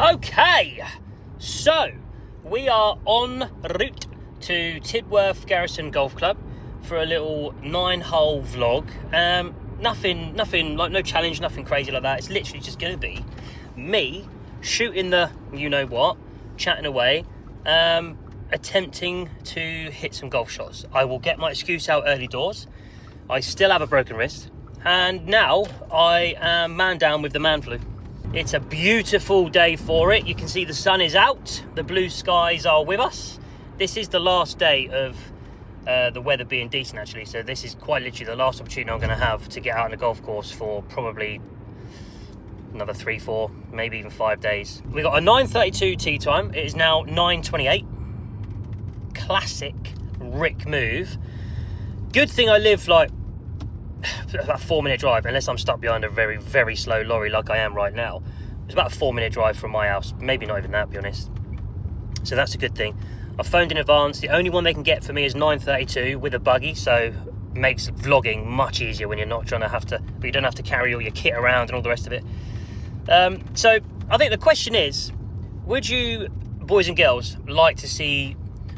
Okay, so we are en route to Tidworth Garrison Golf Club for a little 9-hole vlog. Nothing like no challenge, nothing crazy like that. It's literally just going to be me shooting the you know what, chatting away, attempting to hit some golf shots. I will get my excuse out early doors. I still have a broken wrist, and now I am man down with the man flu. It's a beautiful day for it. You can see the sun is out, the blue skies are with us. This is the last day of the weather being decent, actually, so this is quite literally the last opportunity I'm going to have to get out on a golf course for probably another 3, 4, maybe even 5 days. We've got a 9:32 tee time. It is now 9:28. Classic Rick move. Good thing I live like about a 4-minute drive, unless I'm stuck behind a very, very slow lorry like I am right now. It's about a 4-minute drive from my house, maybe not even that, to be honest. So that's a good thing. I phoned in advance. The only one they can get for me is 9:32 with a buggy, so makes vlogging much easier when you're not trying to but you don't have to carry all your kit around and all the rest of it. So I think the question is, would you, boys and girls, like to see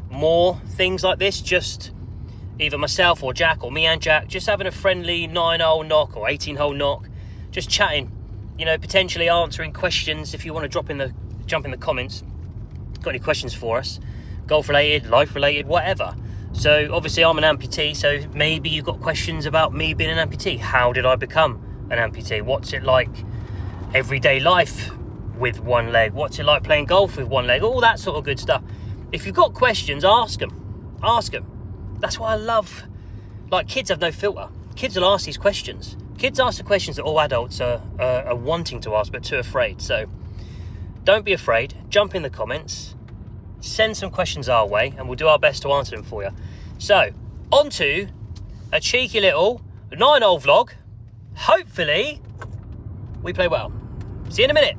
more things like this? Just either myself or Jack, or me and Jack, just having a friendly 9-hole knock or 18-hole knock, just chatting, you know, potentially answering questions. If you want to jump in the comments, got any questions for us, golf related, life related, whatever. So obviously I'm an amputee, so maybe you've got questions about me being an amputee. How did I become an amputee? What's it like everyday life with one leg? What's it like playing golf with one leg? All that sort of good stuff. If you've got questions, ask them. That's what I love. Like, kids have no filter. Kids will ask these questions. Kids ask the questions that all adults are wanting to ask but too afraid. So don't be afraid. Jump in the comments. Send some questions our way and we'll do our best to answer them for you. So, on to a cheeky little 9-hole vlog. Hopefully, we play well. See you in a minute.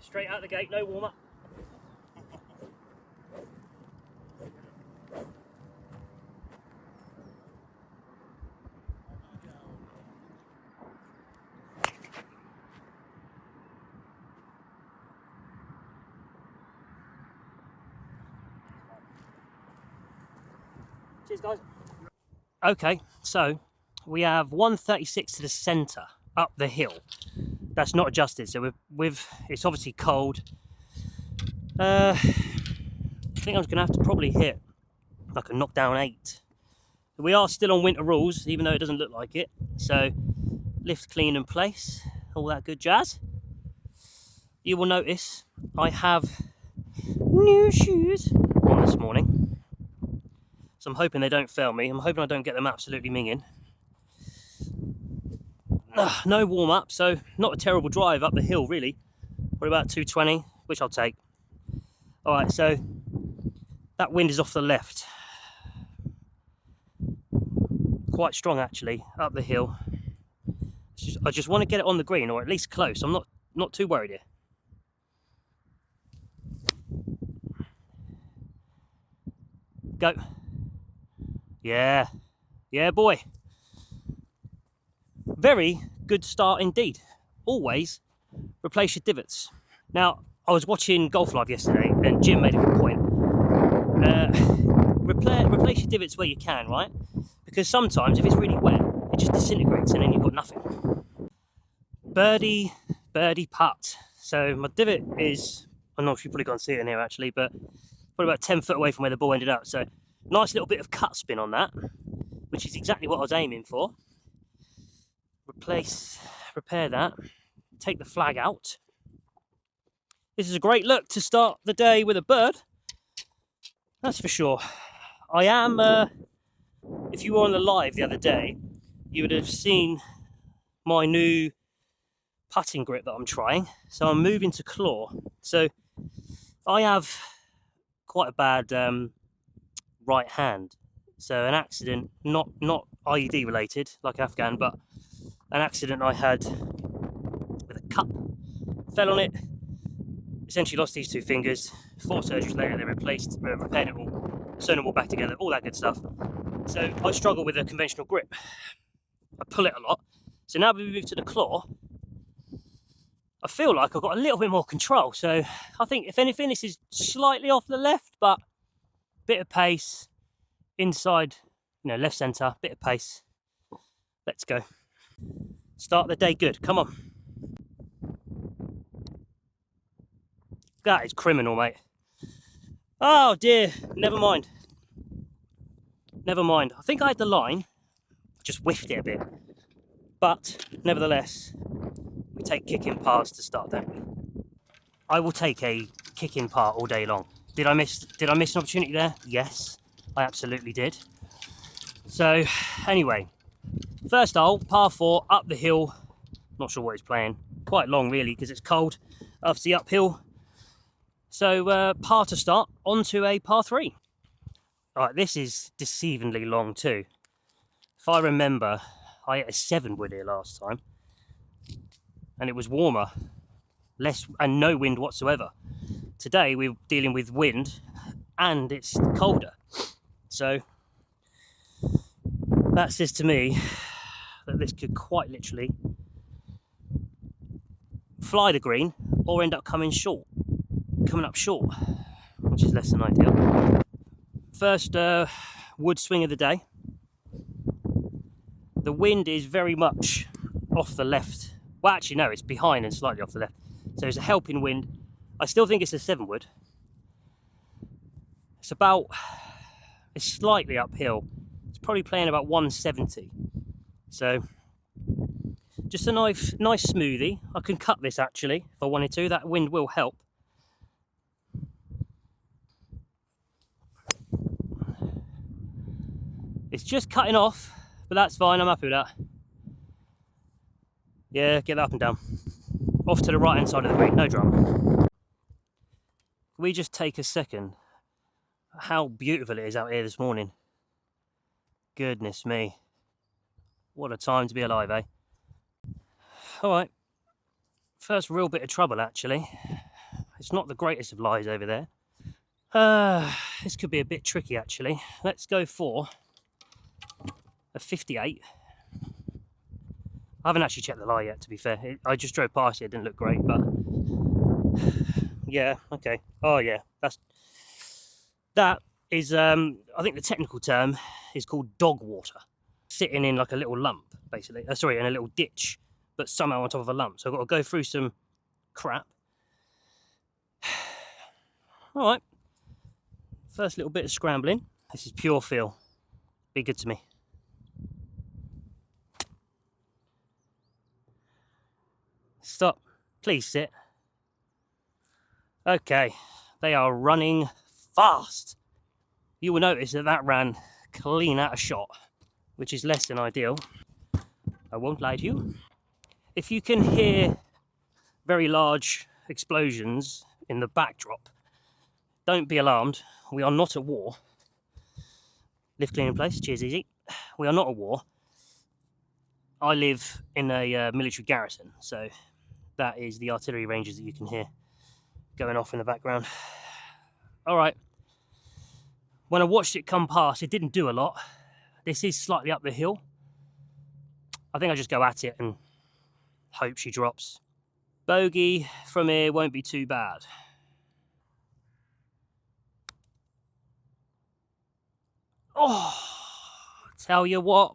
Straight out the gate, no warm-up. Cheers, guys. Okay, so we have 136 to the centre up the hill. That's not adjusted, so it's obviously cold. I think I'm going to have to probably hit like a knockdown 8. We are still on winter rules, even though it doesn't look like it. So lift clean in place, all that good jazz. You will notice I have new shoes on this morning, so I'm hoping they don't fail me. I'm hoping I don't get them absolutely minging. No warm-up, so not a terrible drive up the hill, really. Probably about 220, which I'll take. Alright, so that wind is off the left. Quite strong, actually, up the hill. I just want to get it on the green, or at least close. I'm not too worried here. Go. Yeah, boy. Very good start indeed. Always replace your divots. Now, I was watching Golf Live yesterday and Jim made a good point. Replace your divots where you can, right? Because sometimes if it's really wet, it just disintegrates and then you've got nothing. Birdie putt. So my divot is, I don't know if you probably can't see it in here actually, but probably about 10 foot away from where the ball ended up. So nice little bit of cut spin on that, which is exactly what I was aiming for. Repair that, take the flag out. This is a great look to start the day with a bird, that's for sure. I am, if you were on the live the other day, you would have seen my new putting grip that I'm trying. So I'm moving to claw. So I have quite a bad right hand. So an accident, not IED related like Afghan, but an accident I had with a cup, fell on it, essentially lost these 2 fingers. 4 surgeries later, they repaired it all, sewn them all back together, all that good stuff. So I struggle with a conventional grip. I pull it a lot. So now we move to the claw, I feel like I've got a little bit more control. So I think, if anything, this is slightly off the left, but bit of pace inside, left centre, bit of pace. Let's go. Start the day good. Come on. That is criminal, mate. Oh dear. Never mind. I think I had the line, just whiffed it a bit. But nevertheless, we take kicking parts to start, don't we? I will take a kicking part all day long. Did I miss an opportunity there? Yes, I absolutely did. So anyway, first hole, par 4, up the hill. Not sure what he's playing. Quite long really, because it's cold. Obviously uphill. So par to start, onto a par 3. All right, this is deceivingly long too. If I remember, I hit a 7-wood here last time, and it was warmer, less, and no wind whatsoever. Today we're dealing with wind, and it's colder. So that says to me that this could quite literally fly the green or end up coming up short, which is less than ideal. First wood swing of the day. The wind is very much off the left. Well, actually, no, it's behind and slightly off the left. So it's a helping wind. I still think it's a 7-wood. It's slightly uphill. It's probably playing about 170. So just a nice smoothie. I can cut this actually if I wanted to. That wind will help. It's just cutting off, but that's fine. I'm happy with that. Yeah, get that up and down. Off to the right hand side of the green, no drama. Can we just take a second? How beautiful it is out here this morning. Goodness me. What a time to be alive, eh? Alright. First real bit of trouble, actually. It's not the greatest of lies over there. This could be a bit tricky, actually. Let's go for a 58. I haven't actually checked the lie yet, to be fair. I just drove past it, it didn't look great, but yeah, okay. Oh yeah, that is I think the technical term is called dog water. Sitting in like a little lump, basically. In a little ditch, but somehow on top of a lump. So I've got to go through some crap. Alright. First little bit of scrambling. This is pure feel. Be good to me. Stop. Please sit. Okay. They are running fast. You will notice that ran clean out of shot, which is less than ideal. I won't lie to you. If you can hear very large explosions in the backdrop, don't be alarmed. We are not at war. Lift clean in place. Cheers, easy. We are not at war. I live in a military garrison, so that is the artillery ranges that you can hear going off in the background. All right. When I watched it come past, it didn't do a lot. This is slightly up the hill. I think I just go at it and hope she drops. Bogey from here won't be too bad. Oh, tell you what,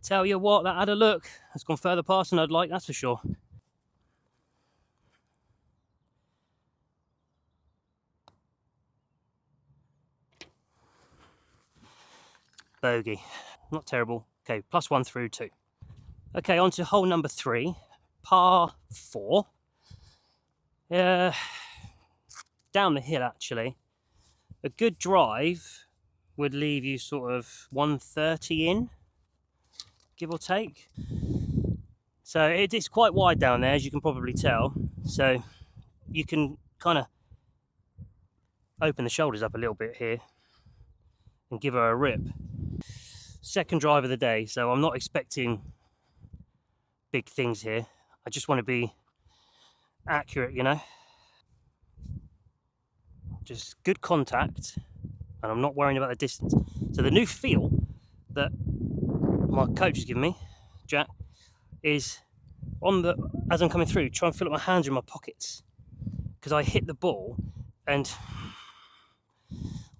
that had a look. It's gone further past than I'd like, that's for sure. Bogey, not terrible. Okay, +1 through 2. Okay, on to hole number 3, par 4. Down the hill actually. A good drive would leave you sort of 130 in, give or take. So it's quite wide down there, as you can probably tell. So you can kind of open the shoulders up a little bit here and give her a rip. Second drive of the day, so I'm not expecting big things here. I just want to be accurate, you know. Just good contact, and I'm not worrying about the distance. So the new feel that my coach has given me Jack, is as I'm coming through, try and fill up my hands in my pockets, because I hit the ball, and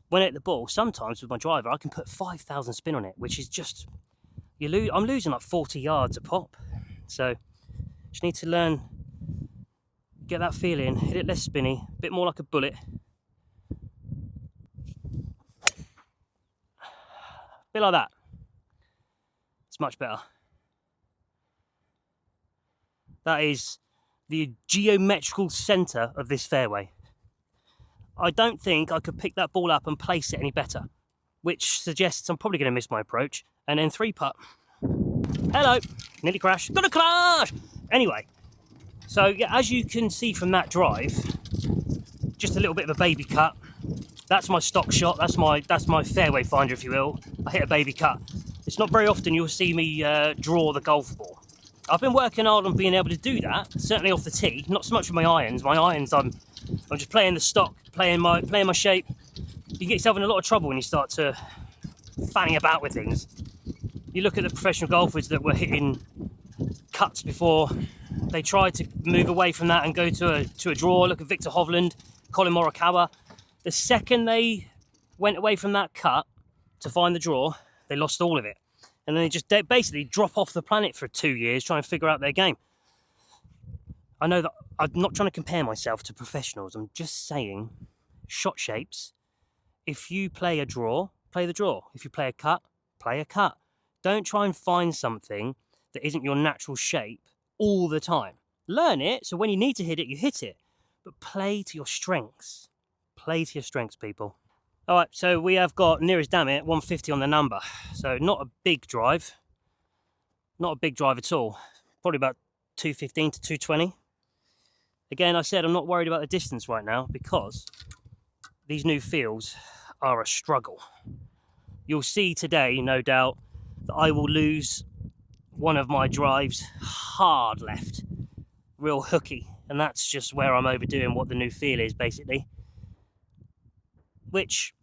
when I hit the ball, sometimes with my driver, I can put 5,000 spin on it, which is just, I'm losing like 40 yards a pop. So just need to learn, get that feeling, hit it less spinny, a bit more like a bullet. A bit like that. It's much better. That is the geometrical centre of this fairway. I don't think I could pick that ball up and place it any better, which suggests I'm probably going to miss my approach. And then 3-putt. Hello, nearly crashed. Gonna crash! Anyway, so yeah, as you can see from that drive, just a little bit of a baby cut. That's my stock shot. That's my fairway finder, if you will. I hit a baby cut. It's not very often you'll see me draw the golf ball. I've been working hard on being able to do that, certainly off the tee. Not so much with my irons. My irons, I'm just playing the stock, playing my shape. You get yourself in a lot of trouble when you start to fanning about with things. You look at the professional golfers that were hitting cuts before they tried to move away from that and go to a draw. Look at Victor Hovland, Colin Morikawa. The second they went away from that cut to find the draw, they lost all of it. And then they just basically drop off the planet for 2 years trying to figure out their game. I know that I'm not trying to compare myself to professionals. I'm just saying, shot shapes. If you play a draw, play the draw. If you play a cut, play a cut. Don't try and find something that isn't your natural shape all the time. Learn it, so when you need to hit it, you hit it. But play to your strengths. Play to your strengths, people. All right, so we have got, nearest damn it, 150 on the number. So not a big drive. Not a big drive at all. Probably about 215 to 220. Again, I said I'm not worried about the distance right now because these new fields are a struggle. You'll see today, no doubt, that I will lose one of my drives hard left. Real hooky. And that's just where I'm overdoing what the new feel is, basically. Which,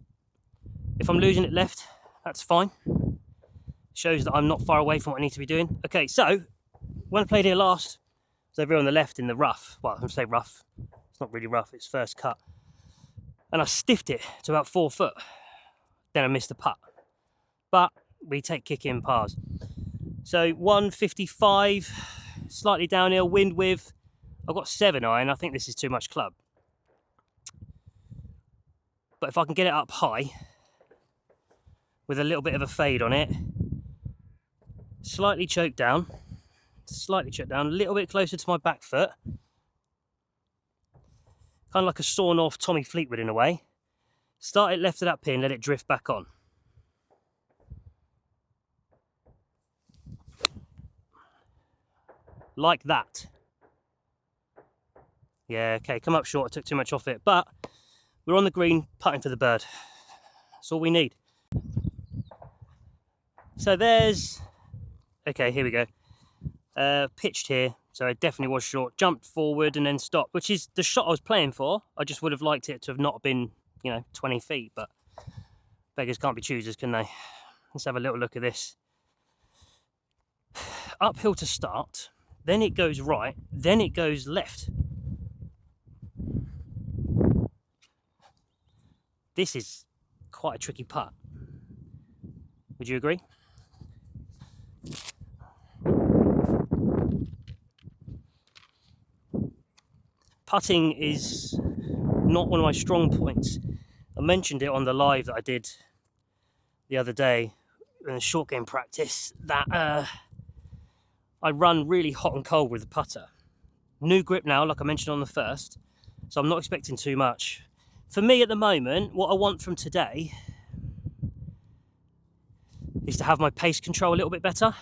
if I'm losing it left, that's fine. Shows that I'm not far away from what I need to be doing. Okay, so, when I played here last, I was over here on the left in the rough. Well, I'm going to say rough. It's not really rough, it's first cut. And I stiffed it to about 4 foot. Then I missed the putt. But we take kick in pars. So 155, slightly downhill, wind with. I've got 7 iron. I think this is too much club. But if I can get it up high with a little bit of a fade on it, slightly choked down, a little bit closer to my back foot, kind of like a sawn off Tommy Fleetwood in a way. Start it left of that pin, let it drift back on. Like that. Yeah, okay, come up short, I took too much off it, but we're on the green, putting for the bird. That's all we need. So there's, okay, here we go. Pitched here, so I definitely was short. Jumped forward and then stopped, which is the shot I was playing for. I just would have liked it to have not been, 20 feet, but beggars can't be choosers, can they? Let's have a little look at this. Uphill to start, then it goes right, then it goes left. This is quite a tricky putt. Would you agree? Putting is not one of my strong points. I mentioned it on the live that I did the other day in a short game practice that I run really hot and cold with the putter. New grip now, like I mentioned on the first, so I'm not expecting too much. For me at the moment, what I want from today is to have my pace control a little bit better.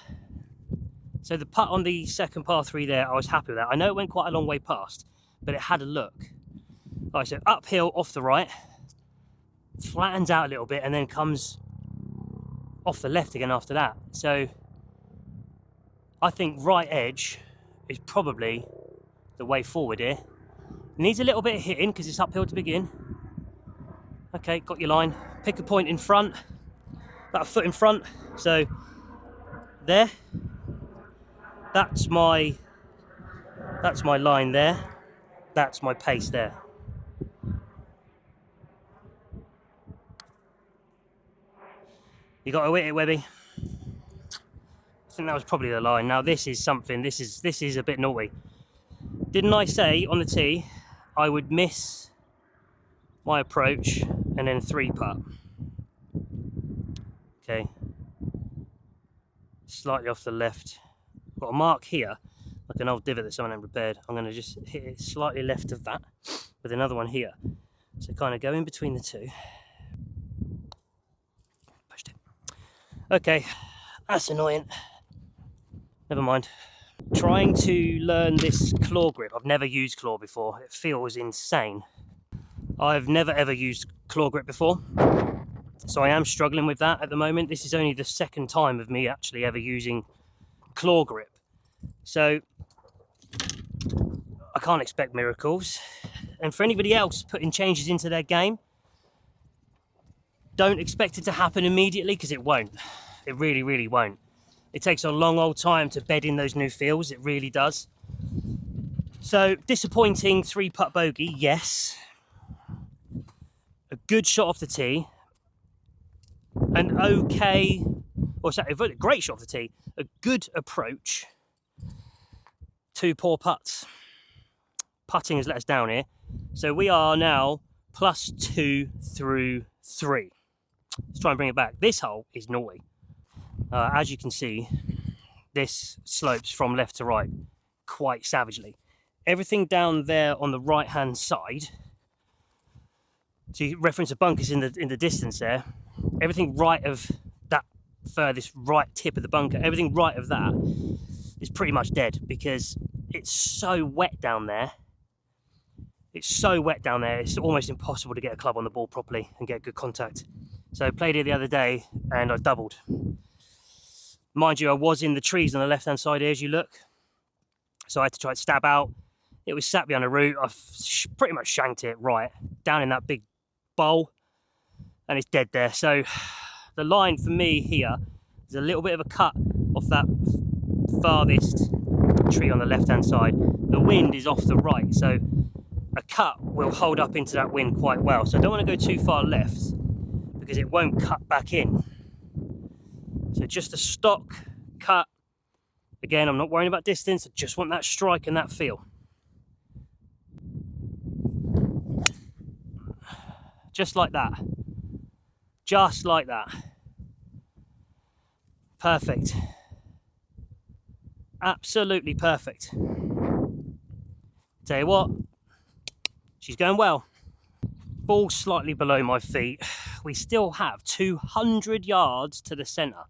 So the putt on the second par 3 there, I was happy with that. I know it went quite a long way past, but it had a look. Right, so uphill off the right, flattens out a little bit and then comes off the left again after that. So I think right edge is probably the way forward here. Needs a little bit of hitting because it's uphill to begin. Okay, got your line. Pick a point in front, about a foot in front. So there. That's my line there. That's my pace there. You got to hit it, Webby. I think that was probably the line. Now this is something. This is a bit naughty. Didn't I say on the tee I would miss my approach and then 3-putt? Okay. Slightly off the left. Got a mark here, like an old divot that someone had prepared. I'm going to just hit it slightly left of that with another one here. So kind of go in between the two. Pushed it. Okay, that's annoying. Never mind. Trying to learn this claw grip. I've never used claw before. It feels insane. I've never ever used claw grip before. So I am struggling with that at the moment. This is only the second time of me actually ever using claw grip. So I can't expect miracles. And for anybody else putting changes into their game, don't expect it to happen immediately, because it won't. It really, really won't. It takes a long old time to bed in those new feels. It really does. So disappointing 3-putt bogey, yes. A good shot off the tee. An okay, or sorry, a great shot off the tee. A good approach. 2 poor putts. Putting has let us down here. So we are now +2 through 3. Let's try and bring it back. This hole is naughty. As you can see, this slopes from left to right quite savagely. Everything down there on the right hand side, to reference the bunkers in the distance there, everything right of that furthest right tip of the bunker, everything right of that is pretty much dead, because it's so wet down there. It's so wet down there, it's almost impossible to get a club on the ball properly and get good contact. So I played it the other day and I doubled. Mind you, I was in the trees on the left hand side here as you look. So I had to try to stab out. It was sat behind a root. I pretty much shanked it right down in that big bowl, and it's dead there. So the line for me here is a little bit of a cut off that farthest tree on the left hand side. The wind is off the right, so a cut will hold up into that wind quite well. So I don't want to go too far left, because it won't cut back in. So just a stock cut. Again, I'm not worrying about distance. I just want that strike and that feel. Just like that. Just like that. Perfect. Absolutely perfect. Tell you what, she's going well. Ball slightly below my feet. We still have 200 yards to the centre.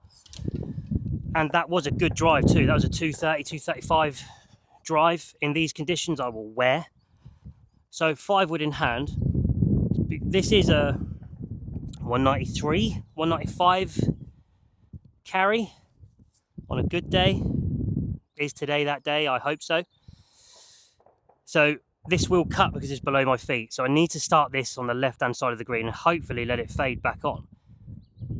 And that was a good drive too. That was a 230, 235 drive. In these conditions, I will wear. So 5 wood in hand. This is a 193, 195 carry on a good day. Is today that day? I hope so. So this will cut because it's below my feet. So I need to start this on the left-hand side of the green and hopefully let it fade back on.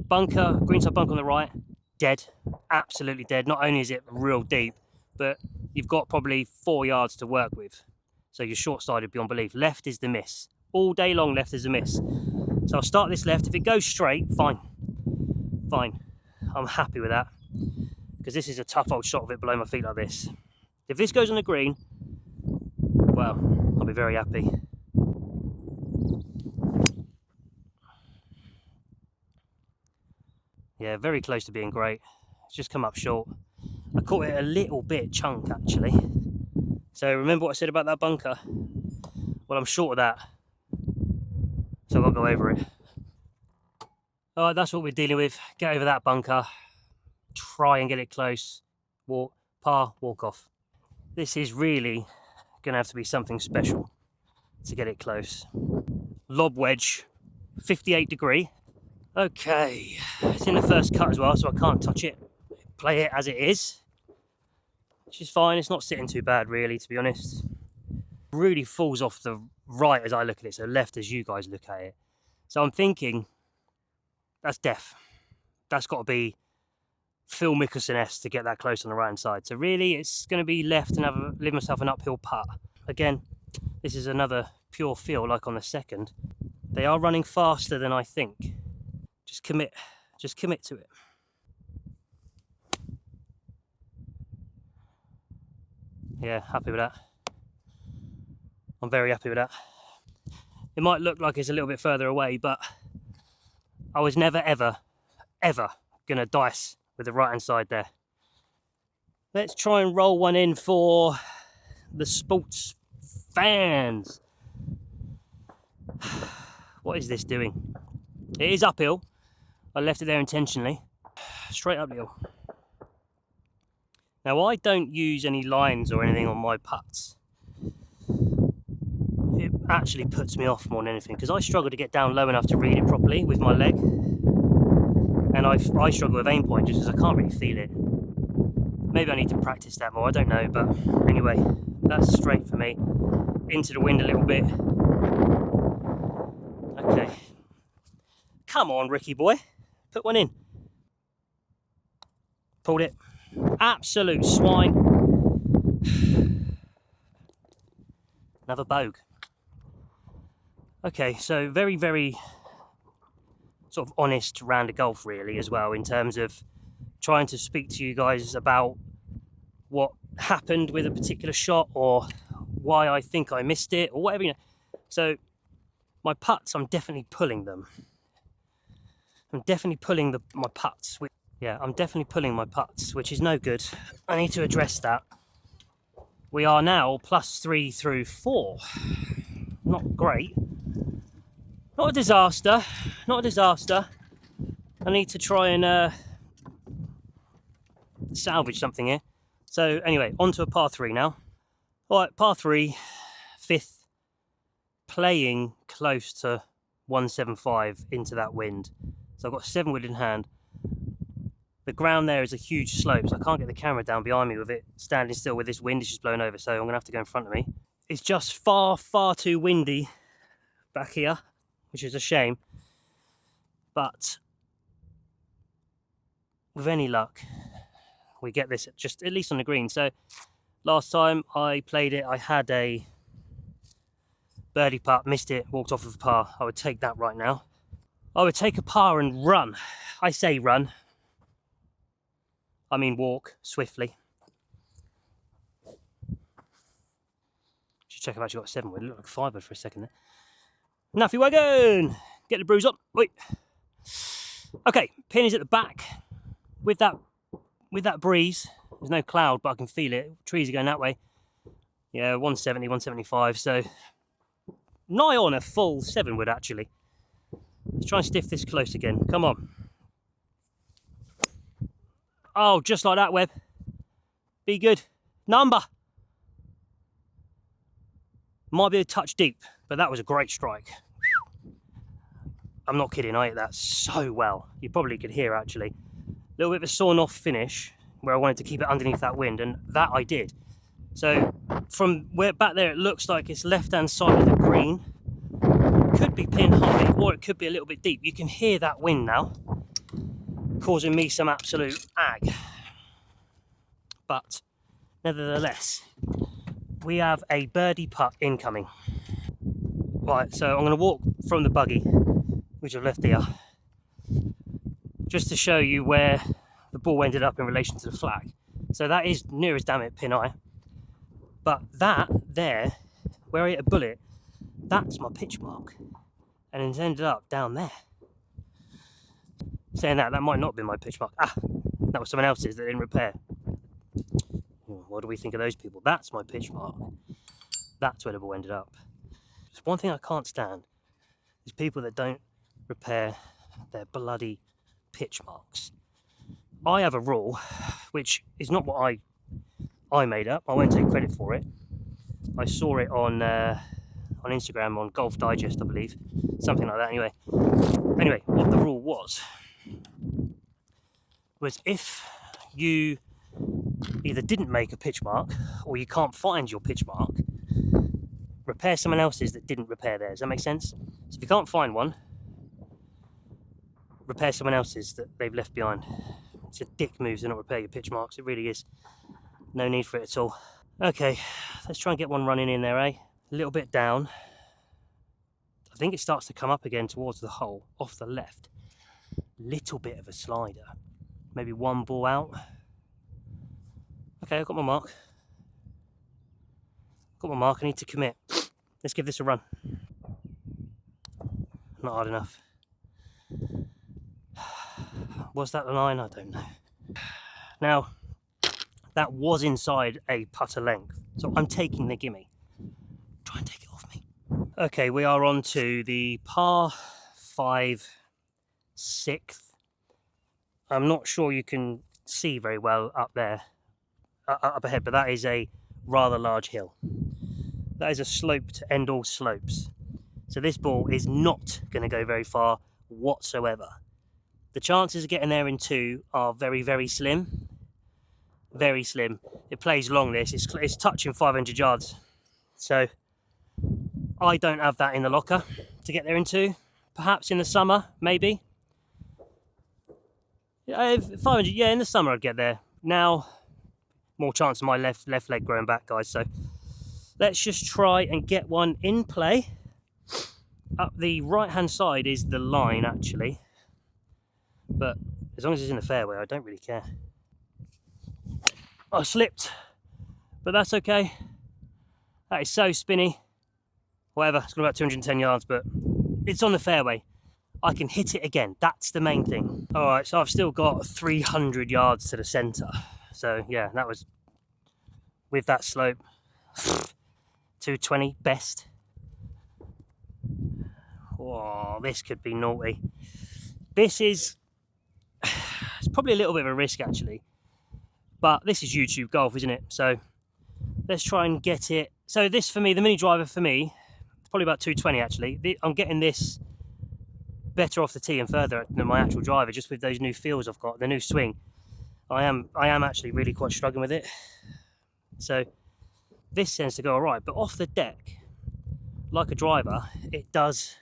Bunker, greenside bunker on the right, dead, absolutely dead. Not only is it real deep, but you've got probably 4 yards to work with. So you're short-sided beyond belief. Left is the miss. All day long, left is a miss. So I'll start this left. If it goes straight, fine. Fine. I'm happy with that, because this is a tough old shot of it below my feet like this. If this goes on the green, well, I'll be very happy. Yeah, very close to being great. It's just come up short. I caught it a little bit chunk actually. So remember what I said about that bunker? Well, I'm short of that. So I've got to go over it. All right, that's what we're dealing with. Get over that bunker. Try and get it close. Walk, par, walk off. This is really going to have to be something special to get it close. Lob wedge, 58 degree. Okay, it's in the first cut as well, so I can't touch it. Play it as it is, which is fine. It's not sitting too bad really, to be honest. Really falls off the right as I look at it, so left as you guys look at it. So I'm thinking that's deaf. That's got to be Phil Mickelson-esque to get that close on the right hand side. So really it's going to be left and leave myself an uphill putt. Again, this is another pure feel like on the second. They are running faster than I think. Just commit to it. Yeah, happy with that. I'm very happy with that. It might look like it's a little bit further away, but I was never, ever, ever going to dice with the right-hand side there. Let's try and roll one in for the sports fans. What is this doing? It is uphill. I left it there intentionally. Straight uphill. Now, I don't use any lines or anything on my putts. It actually puts me off more than anything because I struggle to get down low enough to read it properly with my leg, and I struggle with aim point just because I can't really feel it. Maybe I need to practice that more, I don't know, but anyway, that's straight for me. Into the wind a little bit. Okay, come on Ricky boy, put one in. Pulled it. Absolute swine. Another bogue. Okay, so very, very sort of honest round of golf really as well, in terms of trying to speak to you guys about what happened with a particular shot or why I think I missed it or whatever, you know. So my putts, I'm definitely pulling them. I'm definitely pulling my putts. Yeah, I'm definitely pulling my putts, which is no good. I need to address that. We are now +3 through 4. Not great. Not a disaster. Not a disaster. I need to try and salvage something here. So anyway, on to a par 3 now. All right, par 3, 5th, playing close to 175 into that wind. So I've got 7 wood in hand. The ground there is a huge slope, so I can't get the camera down behind me with it standing still with this wind. It's just blowing over, so I'm going to have to go in front of me. It's just far, far too windy back here, which is a shame. But with any luck, we get this just at least on the green. So last time I played it, I had a birdie putt, missed it, walked off of a par. I would take that right now. I would take a par and run. I say run. I mean walk swiftly. Just check I've actually got 7 wood. It looked like 5 wood for a second there. Nuffy wagon! Get the bruise up. Wait. Okay, pin is at the back. With that breeze, there's no cloud, but I can feel it. Trees are going that way. Yeah, 170, 175. So nigh on a full 7 wood actually. Let's try and stiff this close again. Come on. Oh, just like that, Webb. Be good. Number. Might be a touch deep, but that was a great strike. I'm not kidding, I hit that so well. You probably could hear actually. A little bit of a sawn off finish where I wanted to keep it underneath that wind, and that I did. So from where back there it looks like it's left hand side of the green. Could be pin high or it could be a little bit deep. You can hear that wind now, causing me some absolute ag. But nevertheless, we have a birdie putt incoming. Right, so I'm going to walk from the buggy, which I've left here, just to show you where the ball ended up in relation to the flag. So that is near as damn it pin eye. But that there, where I hit a bullet, that's my pitch mark. And it's ended up down there. Saying that might not be my pitch mark. Ah, that was someone else's that didn't repair. What do we think of those people? That's my pitch mark. That's where the ball ended up. There's one thing I can't stand is people that don't repair their bloody pitch marks. I have a rule, which is not what I made up. I won't take credit for it. I saw it on Instagram, on Golf Digest, I believe. Something like that, anyway. Anyway, what the rule was if you either didn't make a pitch mark or you can't find your pitch mark, repair someone else's that didn't repair theirs. Does that make sense? So if you can't find one, repair someone else's that they've left behind. It's a dick move to not repair your pitch marks. It really is. No need for it at all. Okay, let's try and get one running in there, eh? A little bit down. I think it starts to come up again towards the hole, off the left. Little bit of a slider. Maybe one ball out. Okay, I've got my mark. Got my mark, I need to commit. Let's give this a run. Not hard enough. Was that the line? I don't know. Now, that was inside a putter length, so I'm taking the gimme. Try and take it off me. Okay, we are on to the par 5 6th. I'm not sure you can see very well up there, up ahead, but that is a rather large hill. That is a slope to end all slopes. So this ball is not going to go very far whatsoever. The chances of getting there in 2 are very, very slim. Very slim. It plays long, this. It's touching 500 yards. So I don't have that in the locker to get there in 2. Perhaps in the summer, maybe. 500, yeah, in the summer I'd get there. Now, more chance of my left leg growing back, guys. So let's just try and get one in play. Up the right-hand side is the line, actually. But as long as it's in the fairway, I don't really care. I slipped, but that's okay. That is so spinny. Whatever, it's got about 210 yards, but it's on the fairway. I can hit it again. That's the main thing. All right, so I've still got 300 yards to the centre. So yeah, that was with that slope. 220 best. Oh, this could be naughty. This is, it's probably a little bit of a risk actually, but this is YouTube golf, isn't it? So let's try and get it. So this for me, the mini driver for me, it's probably about 220 actually. I'm getting this better off the tee and further than my actual driver, just with those new feels I've got, the new swing. I am actually really quite struggling with it. So this tends to go all right, but off the deck, like a driver, it does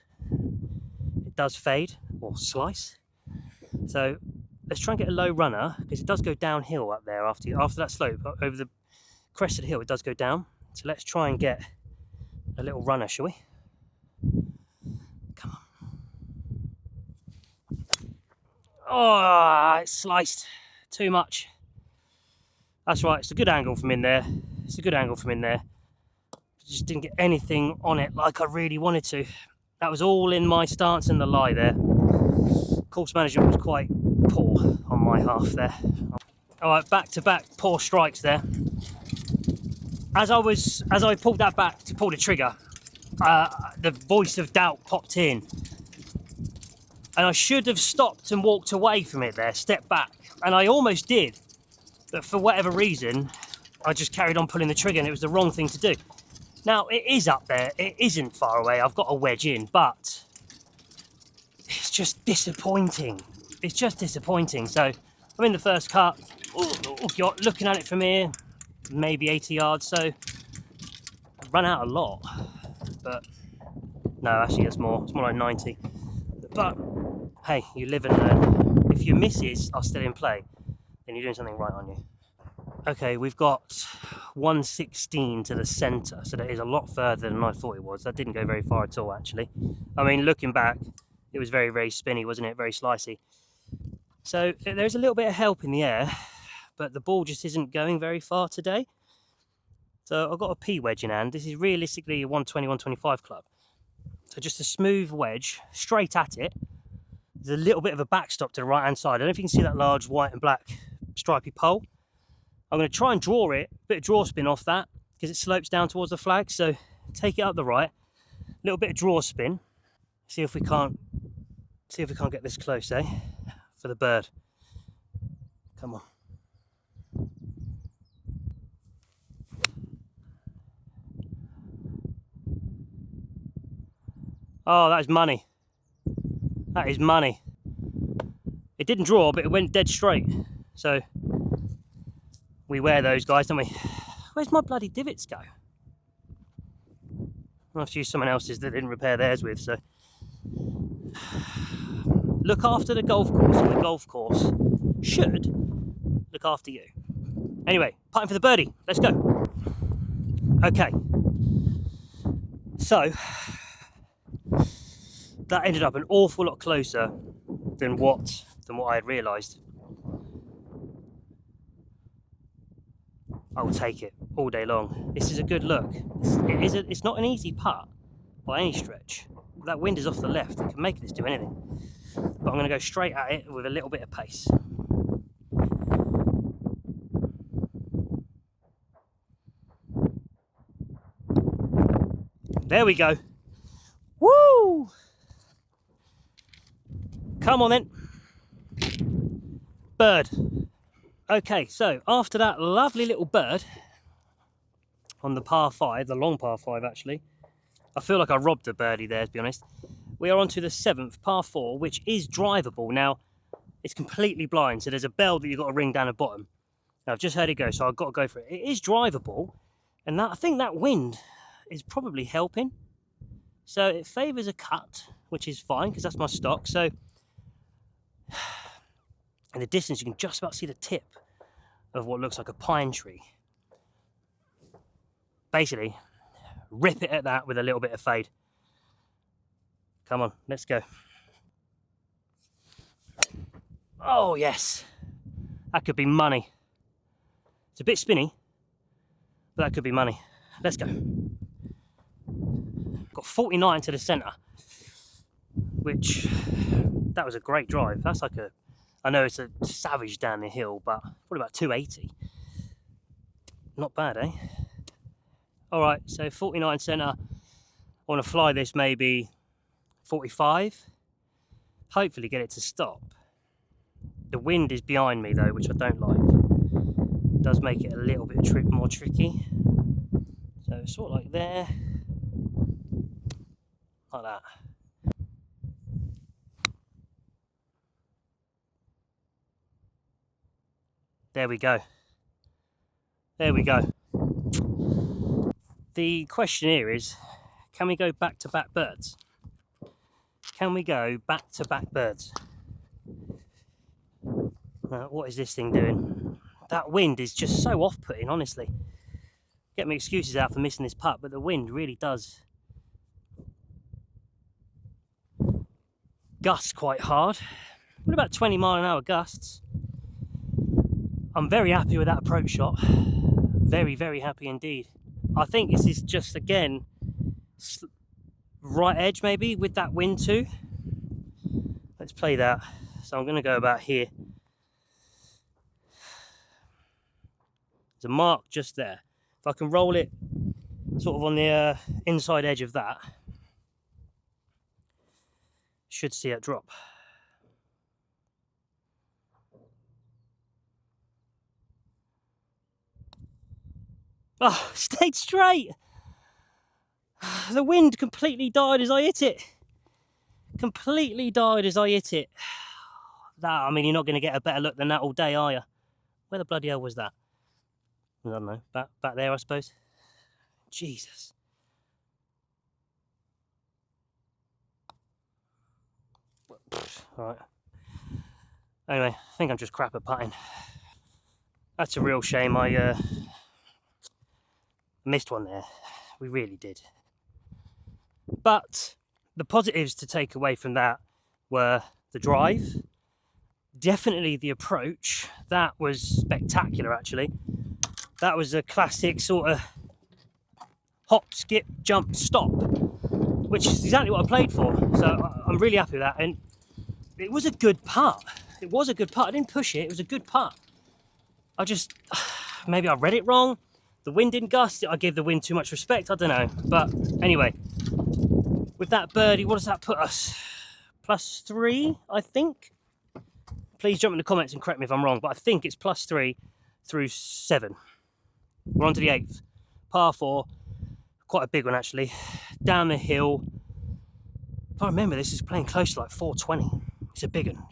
fade or slice. So let's try and get a low runner, because it does go downhill up there after that slope, over the crest of the hill, it does go down. So let's try and get a little runner, shall we? Come on. Oh, it's sliced too much. That's right, it's a good angle from in there. It's a good angle from in there. Just didn't get anything on it like I really wanted to. That was all in my stance and the lie there. Course management was quite poor on my half there. All right, back to back poor strikes there. As I pulled that back to pull the trigger, the voice of doubt popped in, and I should have stopped and walked away from it there, stepped back, and I almost did, but for whatever reason, I just carried on pulling the trigger, and it was the wrong thing to do. Now it is up there; it isn't far away. I've got a wedge in, but it's just disappointing. It's just disappointing. So I'm in the first cut. You're looking at it from here, maybe 80 yards. So I run out a lot, but no, actually it's more like 90. But hey, you live and learn. If your misses are still in play, then you're doing something right, aren't you? Okay, we've got 116 to the centre, so that is a lot further than I thought it was. That didn't go very far at all, actually. I mean, looking back, it was very, very spinny, wasn't it? Very slicey. So there's a little bit of help in the air, but the ball just isn't going very far today. So I've got a P wedge in hand. This is realistically a 120, 125 club. So just a smooth wedge, straight at it. There's a little bit of a backstop to the right-hand side. I don't know if you can see that large white and black stripy pole. I'm going to try and draw it, a bit of draw spin off that, because it slopes down towards the flag. So take it up the right, a little bit of draw spin. See if we can't get this close, eh? For the bird. Come on. Oh, that is money. That is money. It didn't draw, but it went dead straight. So we wear those, guys, don't we? Where's my bloody divots go? I'll have to use someone else's that didn't repair theirs with, so. Look after the golf course. On the golf course, should look after you. Anyway, putting for the birdie. Let's go. Okay. So, that ended up an awful lot closer than what I had realised. I will take it all day long. This is a good look. It's not an easy putt by any stretch. That wind is off the left. It can make this do anything. But I'm going to go straight at it with a little bit of pace. There we go. Woo! Come on then. Bird. Okay, so after that lovely little bird on the par 5, the long par 5 actually, I feel like I robbed a birdie there, to be honest. We are on to the 7th, par 4, which is drivable. Now, it's completely blind, so there's a bell that you've got to ring down the bottom. Now, I've just heard it go, so I've got to go for it. It is drivable, and I think that wind is probably helping. So it favours a cut, which is fine, because that's my stock. So, in the distance, you can just about see the tip of what looks like a pine tree. Basically, rip it at that with a little bit of fade. Come on, let's go. Oh, yes. That could be money. It's a bit spinny, but that could be money. Let's go. Got 49 to the centre, which, that was a great drive. That's like a, I know it's a savage down the hill, but probably about 280. Not bad, eh? All right, so 49 centre. I want to fly this maybe 45. Hopefully get it to stop. The wind is behind me though, which I don't like. It does make it a little bit more tricky. So sort of like there. Like that. There we go. There we go. The question here is, can we go back-to-back birds? Can we go back-to-back birds? What is this thing doing? That wind is just so off-putting, honestly. Get me excuses out for missing this putt, but the wind really does gust quite hard. What about 20-mile-an-hour gusts? I'm very happy with that approach shot. Very, very happy indeed. I think this is just, again, right edge maybe with that wind too. Let's play that. So I'm going to go about here. There's a mark just there. If I can roll it sort of on the inside edge of that, should see it drop. Oh, stayed straight. The wind completely died as I hit it. Completely died as I hit it. That, I mean, you're not going to get a better look than that all day, are you? Where the bloody hell was that? I don't know. Back there, I suppose. Jesus. All right. Anyway, I think I'm just crap at putting. That's a real shame. I missed one there. We really did. But the positives to take away from that were the drive, definitely the approach. That was spectacular, actually. That was a classic sort of hop, skip, jump, stop, which is exactly what I played for. So I'm really happy with that. And it was a good putt. It was a good putt. I didn't push it. It was a good putt. I just, maybe I read it wrong. The wind didn't gust. I gave the wind too much respect. I don't know. But anyway, with that birdie, what does that put us? +3, I think. Please jump in the comments and correct me if I'm wrong, but I think it's +3 through 7. We're on to the 8th. Par 4. Quite a big one, actually. Down the hill. If I remember, this is playing close to like 420. It's a big one.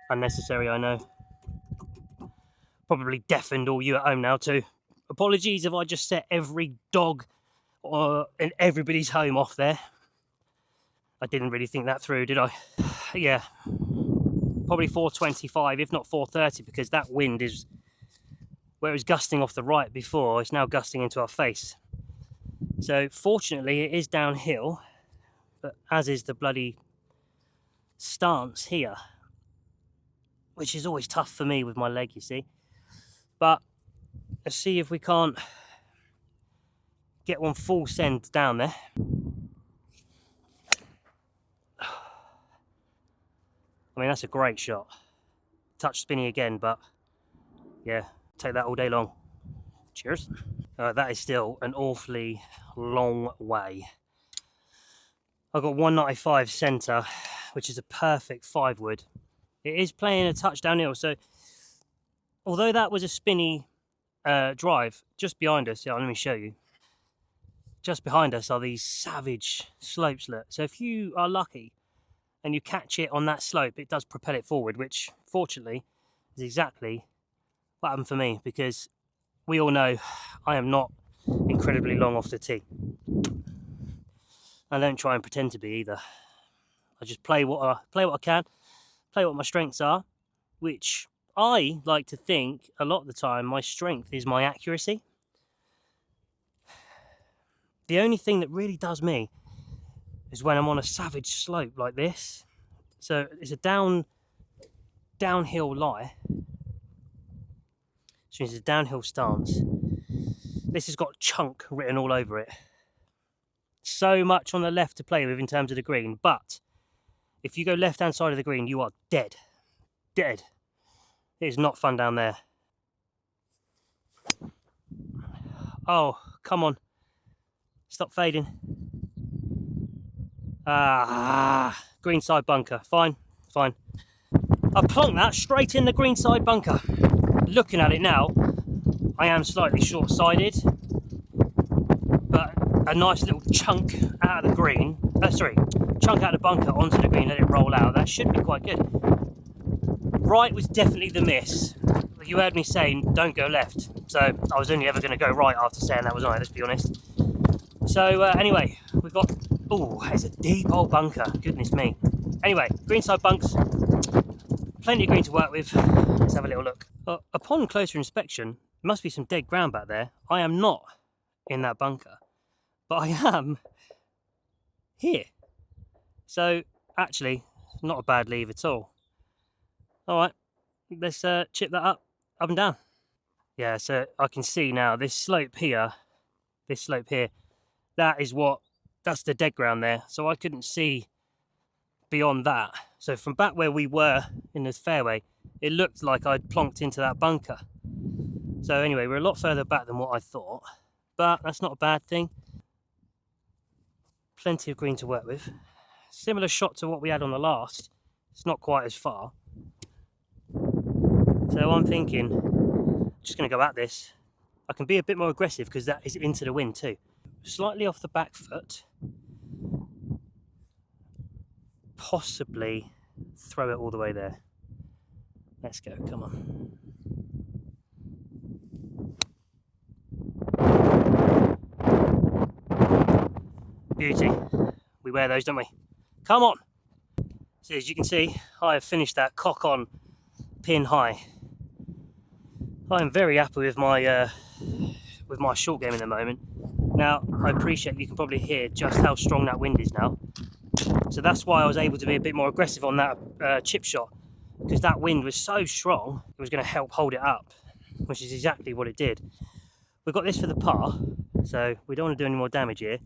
Unnecessary, I know. Probably deafened all you at home now too. Apologies if I just set every dog in everybody's home off there. I didn't really think that through, did I? Yeah, probably 425, if not 430, because that wind is, where it was gusting off the right before, it's now gusting into our face. So fortunately it is downhill, but as is the bloody stance here, which is always tough for me with my leg, you see. But let's see if we can't get one full send down there. I mean, that's a great shot. Touch spinny again, but yeah, take that all day long. Cheers. That is still an awfully long way. I've got 195 centre, which is a perfect 5-wood. It is playing a touch downhill, so although that was a spinny drive, just behind us, yeah, let me show you. Just behind us are these savage slopes. Look. So if you are lucky and you catch it on that slope, it does propel it forward, which fortunately is exactly what happened for me, because we all know I am not incredibly long off the tee. I don't try and pretend to be either. I just play what I can, play what my strengths are, which I like to think a lot of the time my strength is my accuracy. The only thing that really does me is when I'm on a savage slope like this. So it's a downhill lie, which means it's a downhill stance. This has got chunk written all over it. So much on the left to play with in terms of the green, but if you go left hand side of the green, you are dead. Dead. It is not fun down there. Oh, come on. Stop fading. Greenside bunker. Fine. I plonked that straight in the greenside bunker. Looking at it now, I am slightly short-sided, but a nice little chunk out of the green, chunk out of the bunker onto the green, let it roll out. That should be quite good. Right was definitely the miss. You heard me saying don't go left, so I was only ever going to go right after saying that was right, let's be honest. So anyway, we've got, it's a deep old bunker, goodness me. Anyway, greenside bunks, plenty of green to work with. Let's have a little look. Upon closer inspection, there must be some dead ground back there. I am not in that bunker, but I am here. So actually, not a bad leave at all. All right, let's chip that up and down. Yeah, so I can see now this slope here, that's the dead ground there. So I couldn't see beyond that. So from back where we were in this fairway, it looked like I'd plonked into that bunker. So anyway, we're a lot further back than what I thought, but that's not a bad thing. Plenty of green to work with. Similar shot to what we had on the last. It's not quite as far. So I'm thinking, I'm just going to go at this. I can be a bit more aggressive because that is into the wind too. Slightly off the back foot. Possibly throw it all the way there. Let's go, come on. Beauty. We wear those, don't we? Come on. So as you can see, I have finished that cock on pin high. I am very happy with my short game at the moment. Now, I appreciate you can probably hear just how strong that wind is now. So that's why I was able to be a bit more aggressive on that chip shot, because that wind was so strong, it was going to help hold it up, which is exactly what it did. We've got this for the par, so we don't want to do any more damage here.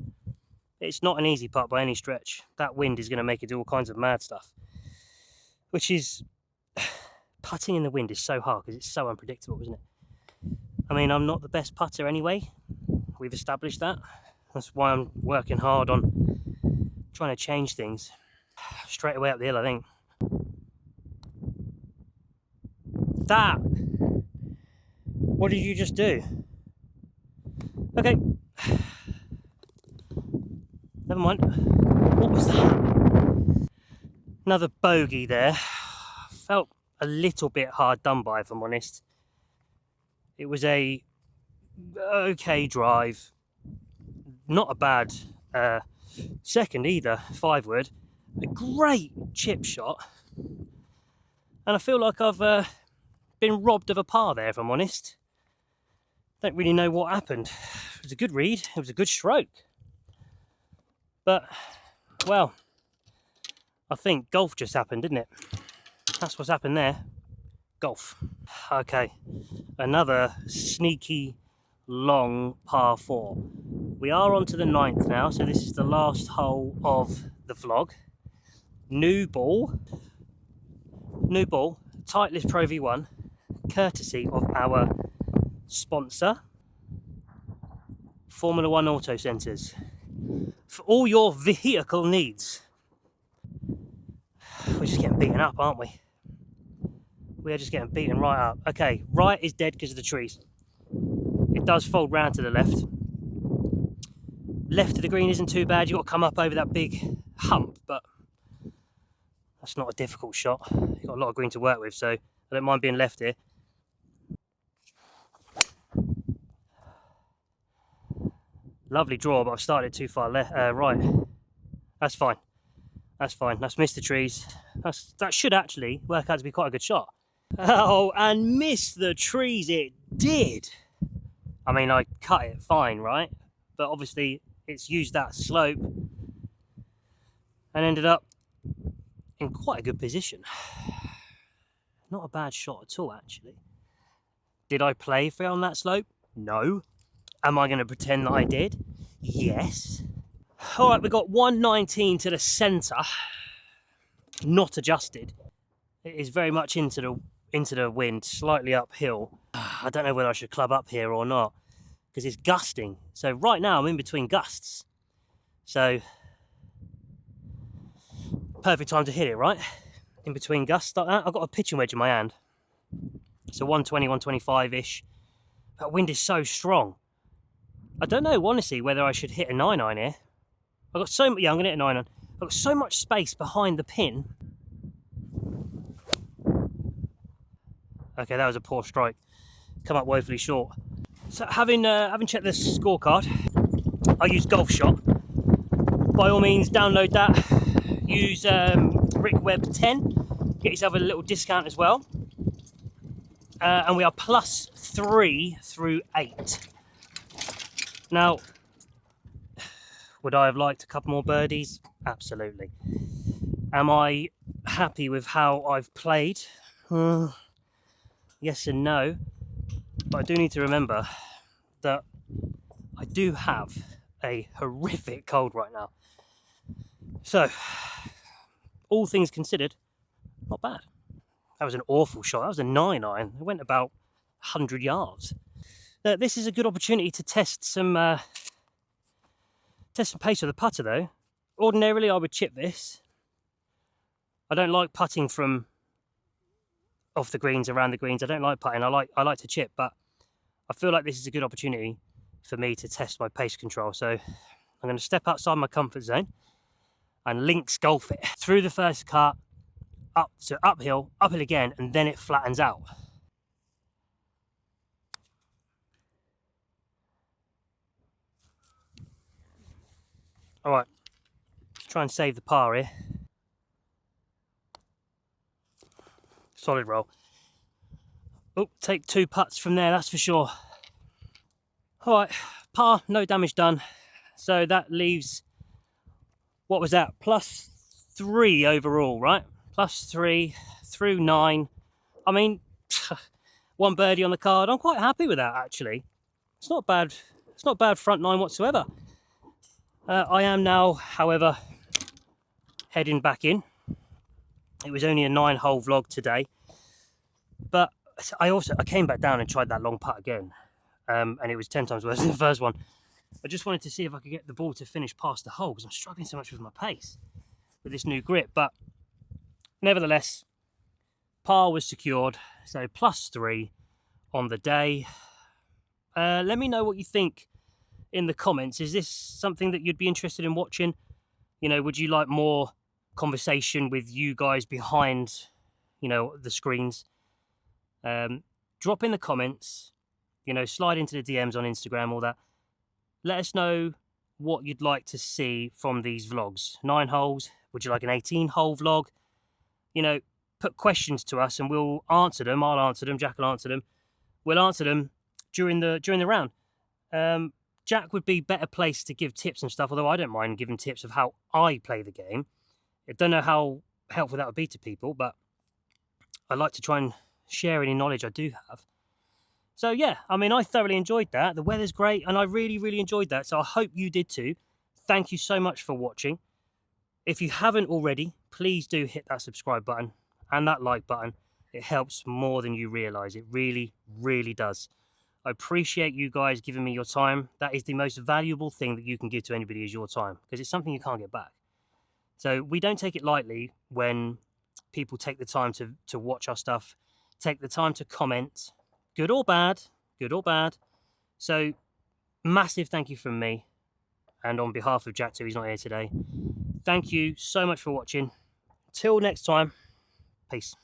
It's not an easy putt by any stretch. That wind is going to make it do all kinds of mad stuff, which is... Putting in the wind is so hard because it's so unpredictable, isn't it? I mean, I'm not the best putter anyway. We've established that. That's why I'm working hard on trying to change things. Straight away up the hill, I think. That! What did you just do? Okay. Never mind. What was that? Another bogey there. Felt a little bit hard done by, if I'm honest. It was a okay drive, not a bad second either, 5-wood. A great chip shot. And I feel like I've been robbed of a par there, if I'm honest. Don't really know what happened. It was a good read. It was a good stroke. But, well, I think golf just happened, didn't it? That's what's happened there. Golf. Okay, another sneaky long par 4. We are on to the 9th now, so this is the last hole of the vlog. New ball, Titleist Pro V1, courtesy of our sponsor, Formula One Auto Centres, for all your vehicle needs. We're just getting beaten up, aren't we? We are just getting beaten right up. Okay, right is dead because of the trees. It does fold round to the left. Left of the green isn't too bad. You've got to come up over that big hump, but that's not a difficult shot. You've got a lot of green to work with, so I don't mind being left here. Lovely draw, but I've started too far left, right. That's fine. That's fine. That's missed the trees. That should actually work out to be quite a good shot. Oh, and missed the trees it did. I mean, I cut it fine, right? But obviously it's used that slope and ended up in quite a good position. Not a bad shot at all, actually. Did I play for it on that slope? No. Am I going to pretend that I did? Yes. All right, we've got 119 to the centre, not adjusted. It is very much into the wind, slightly uphill. I don't know whether I should club up here or not, because it's gusting. So right now I'm in between gusts. So perfect time to hit it, right? In between gusts like that. I've got a pitching wedge in my hand. So 120, 125-ish. That wind is so strong. I don't know, honestly, whether I should hit a 9-iron here. I've got so much, yeah, I'm going to hit a 9-iron. I've got so much space behind the pin. Okay, that was a poor strike. Come up woefully short. So having checked the scorecard, I used Golf Shot. By all means, download that. Use RickWeb10. Get yourself a little discount as well. And we are +3 through 8. Now, would I have liked a couple more birdies? Absolutely. Am I happy with how I've played? Yes and no. But I do need to remember that I do have a horrific cold right now. So, all things considered, not bad. That was an awful shot. That was a 9-iron. It went about 100 yards. This is a good opportunity to test some pace with the putter, though. Ordinarily, I would chip this. I don't like putting from off the greens, around the greens. I don't like putting. I like to chip, but I feel like this is a good opportunity for me to test my pace control. So I'm going to step outside my comfort zone and links golf it through the first cut, up to uphill again, and then it flattens out. All right, let's try and save the par here. Solid roll. Oh, take 2 putts from there, that's for sure. All right, par, no damage done. So that leaves, what was that? +3 overall, right? +3 through 9. I mean, 1 birdie on the card. I'm quite happy with that, actually. It's not bad. It's not bad front 9 whatsoever. I am now, however, heading back in. It was only a 9-hole vlog today, but I came back down and tried that long putt again, and it was 10 times worse than the first one. I just wanted to see if I could get the ball to finish past the hole, because I'm struggling so much with my pace with this new grip. But nevertheless, par was secured, so +3 on the day. Let me know what you think in the comments. Is this something that you'd be interested in watching? You know, would you like more conversation with you guys behind, you know, the screens? Drop in the comments, you know, slide into the DMs on Instagram, all that. Let us know what you'd like to see from these vlogs. 9 holes, would you like an 18-hole vlog? You know, put questions to us and we'll answer them. I'll answer them, Jack will answer them. We'll answer them during the round. Jack would be better placed to give tips and stuff, although I don't mind giving tips of how I play the game. I don't know how helpful that would be to people, but I like to try and share any knowledge I do have. So yeah, I mean, I thoroughly enjoyed that. The weather's great, and I really, really enjoyed that. So I hope you did too. Thank you so much for watching. If you haven't already, please do hit that subscribe button and that like button. It helps more than you realise. It really, really does. I appreciate you guys giving me your time. That is the most valuable thing that you can give to anybody, is your time, because it's something you can't get back. So we don't take it lightly when people take the time to watch our stuff, take the time to comment, good or bad, good or bad. So massive thank you from me, and on behalf of Jack too, he's not here today. Thank you so much for watching. Till next time, peace.